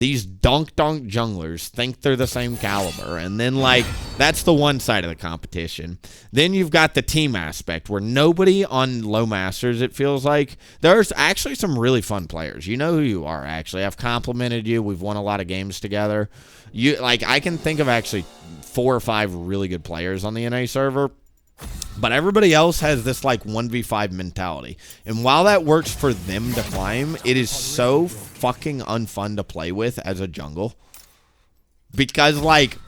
these donk junglers think they're the same caliber. And then, like, that's the one side of the competition. Then you've got the team aspect where nobody on low masters, it feels like. There's actually some really fun players. You know who you are, actually. I've complimented you. We've won a lot of games together. Like, I can think of actually 4 or 5 really good players on the NA server. But everybody else has this, like, 1v5 mentality. And while that works for them to climb, it is so fucking unfun to play with as a jungle. Because, like,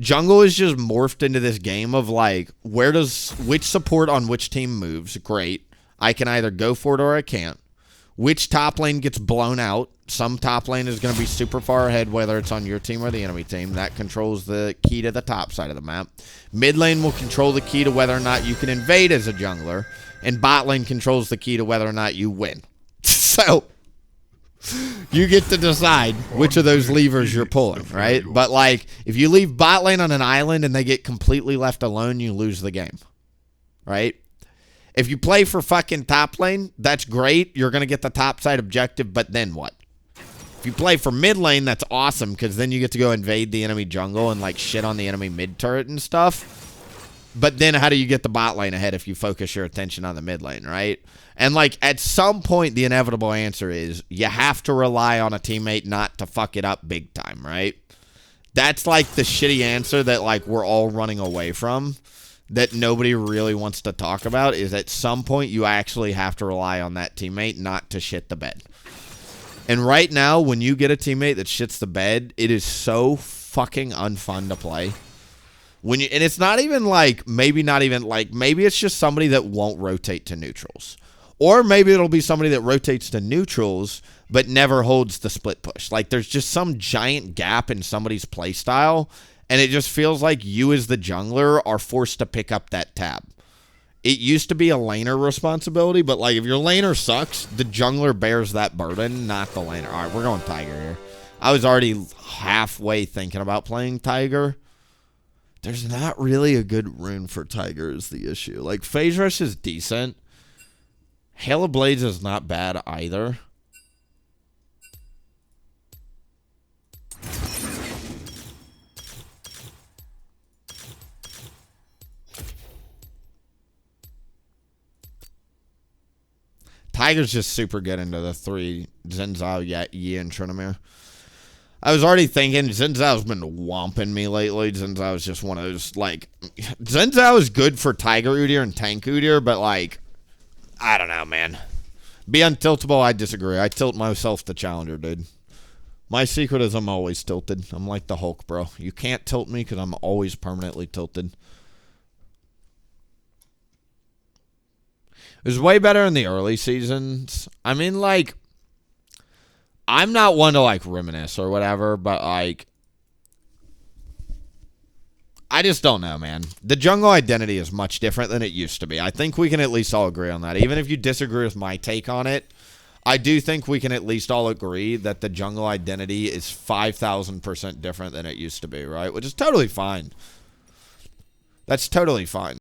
jungle is just morphed into this game of, like, which support on which team moves? Great. I can either go for it or I can't. Which top lane gets blown out? Some top lane is going to be super far ahead, whether it's on your team or the enemy team. That controls the key to the top side of the map. Mid lane will control the key to whether or not you can invade as a jungler. And bot lane controls the key to whether or not you win. So, you get to decide which of those levers you're pulling, right? But, like, if you leave bot lane on an island and they get completely left alone, you lose the game, right? If you play for fucking top lane, that's great. You're going to get the top side objective, but then what? If you play for mid lane, that's awesome, because then you get to go invade the enemy jungle and, like, shit on the enemy mid turret and stuff. But then how do you get the bot lane ahead if you focus your attention on the mid lane, right? And, like, at some point, the inevitable answer is you have to rely on a teammate not to fuck it up big time, right? That's, like, the shitty answer that, like, we're all running away from, that nobody really wants to talk about, is at some point you actually have to rely on that teammate not to shit the bed. And right now, when you get a teammate that shits the bed, it is so fucking unfun to play. And it's not even like, maybe it's just somebody that won't rotate to neutrals. Or maybe it'll be somebody that rotates to neutrals, but never holds the split push. Like, there's just some giant gap in somebody's play style, and it just feels like you as the jungler are forced to pick up that tab. It used to be a laner responsibility, but, like, if your laner sucks, the jungler bears that burden, not the laner. All right, we're going Tiger here. I was already halfway thinking about playing Tiger. There's not really a good rune for Tiger is the issue. Like, Phase Rush is decent. Hail of Blades is not bad either. Tiger's just super good into the 3 Xin Zhao, Yi, and Tryndamere. I was already thinking Xin Zhao's been whomping me lately. Xin Zhao is just one of those, like, Xin Zhao is good for Tiger Udyr and Tank Udyr, but, like, I don't know, man. Be untiltable, I disagree. I tilt myself to challenger, dude. My secret is I'm always tilted. I'm like the Hulk, bro. You can't tilt me because I'm always permanently tilted. It was way better in the early seasons. I mean, like, I'm not one to, like, reminisce or whatever, but, like, I just don't know, man. The jungle identity is much different than it used to be. I think we can at least all agree on that. Even if you disagree with my take on it, I do think we can at least all agree that the jungle identity is 5,000% different than it used to be, right? Which is totally fine. That's totally fine.